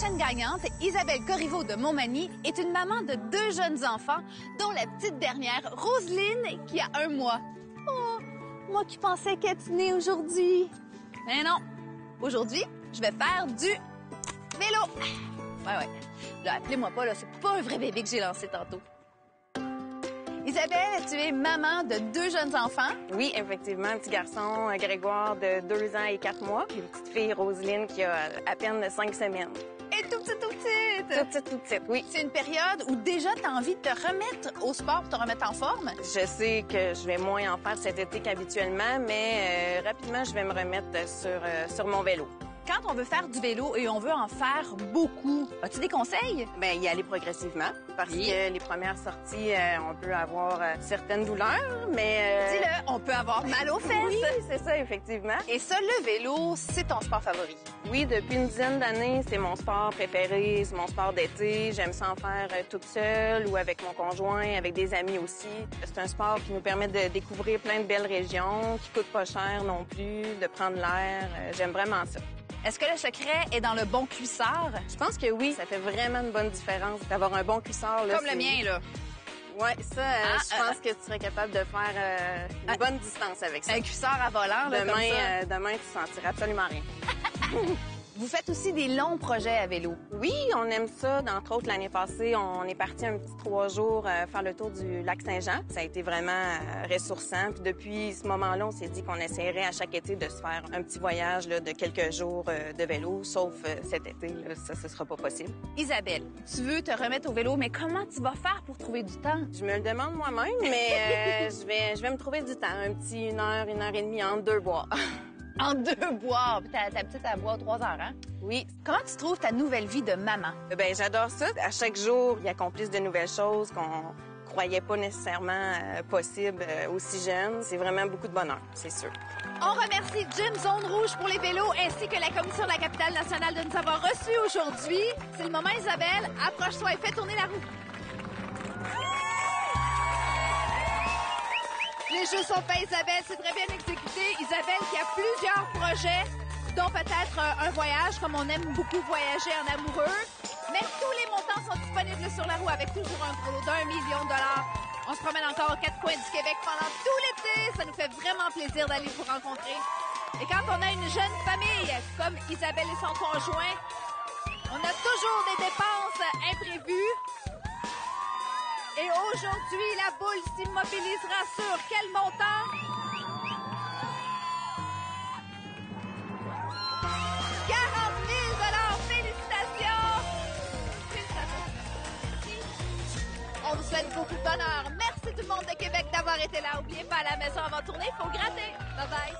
prochaine gagnante, Isabelle Corriveau de Montmagny, est une maman de 2 jeunes enfants, dont la petite dernière, Roselyne, qui a 1 mois. Oh, moi qui pensais qu'elle était née aujourd'hui. Mais non, aujourd'hui, je vais faire du vélo. Ouais. Là, appelez-moi pas, là, c'est pas un vrai bébé que j'ai lancé tantôt. Isabelle, tu es maman de 2 jeunes enfants. Oui, effectivement, un petit garçon, Grégoire, de 2 ans et 4 mois, puis une petite fille, Roselyne, qui a à peine 5 semaines. Et tout petite. Tout petite, oui. C'est une période où déjà tu as envie de te remettre au sport, de te remettre en forme. Je sais que je vais moins en faire cet été qu'habituellement, mais rapidement, je vais me remettre sur mon vélo. Quand on veut faire du vélo et on veut en faire beaucoup, as-tu des conseils? Bien, y aller progressivement, parce que les premières sorties, on peut avoir certaines douleurs, mais... Dis-le, on peut avoir mal aux fesses. Oui, c'est ça, effectivement. Et ça, le vélo, c'est ton sport favori? Oui, depuis une dizaine d'années, c'est mon sport préféré, c'est mon sport d'été. J'aime ça en faire toute seule ou avec mon conjoint, avec des amis aussi. C'est un sport qui nous permet de découvrir plein de belles régions, qui coûte pas cher non plus, de prendre l'air. J'aime vraiment ça. Est-ce que le secret est dans le bon cuissard? Je pense que oui, ça fait vraiment une bonne différence d'avoir un bon cuissard. Là, comme le mien, là. Oui, ça, je pense que tu serais capable de faire une bonne distance avec ça. Un cuissard à volant, là, comme ça. Demain, tu sentiras absolument rien. Vous faites aussi des longs projets à vélo. Oui, on aime ça. Entre autres, l'année passée, on est parti un petit 3 jours faire le tour du lac Saint-Jean. Ça a été vraiment ressourçant. Puis depuis ce moment-là, on s'est dit qu'on essaierait à chaque été de se faire un petit voyage là, de quelques jours de vélo, sauf cet été, là, ça, ce sera pas possible. Isabelle, tu veux te remettre au vélo, mais comment tu vas faire pour trouver du temps? Je me le demande moi-même, mais je vais me trouver du temps. Un petit 1 heure, 1 heure et demie entre 2 bois. En 2 bois. Ta petite, elle boit 3 heures, hein? Oui. Comment tu trouves ta nouvelle vie de maman? Bien, j'adore ça. À chaque jour, ils accomplissent de nouvelles choses qu'on croyait pas nécessairement possibles aussi jeunes. C'est vraiment beaucoup de bonheur, c'est sûr. On remercie Gym Zone Rouge pour les vélos ainsi que la Commission de la capitale nationale de nous avoir reçus aujourd'hui. C'est le moment, Isabelle. Approche-toi et fais tourner la roue. Les jeux sont faits, Isabelle. C'est très bien exécuté. Isabelle qui a plusieurs projets, dont peut-être un voyage, comme on aime beaucoup voyager en amoureux. Mais tous les montants sont disponibles sur la roue avec toujours un gros lot d'1 million $. On se promène encore aux 4 coins du Québec pendant tout l'été. Ça nous fait vraiment plaisir d'aller vous rencontrer. Et quand on a une jeune famille, comme Isabelle et son conjoint, on a toujours des dépenses imprévues. Et aujourd'hui, la boule s'immobilisera sur quel montant? 40 000 $. Félicitations! On vous souhaite beaucoup de bonheur. Merci tout le monde de Québec d'avoir été là. N'oubliez pas, à la maison avant de tourner, il faut gratter. Bye bye.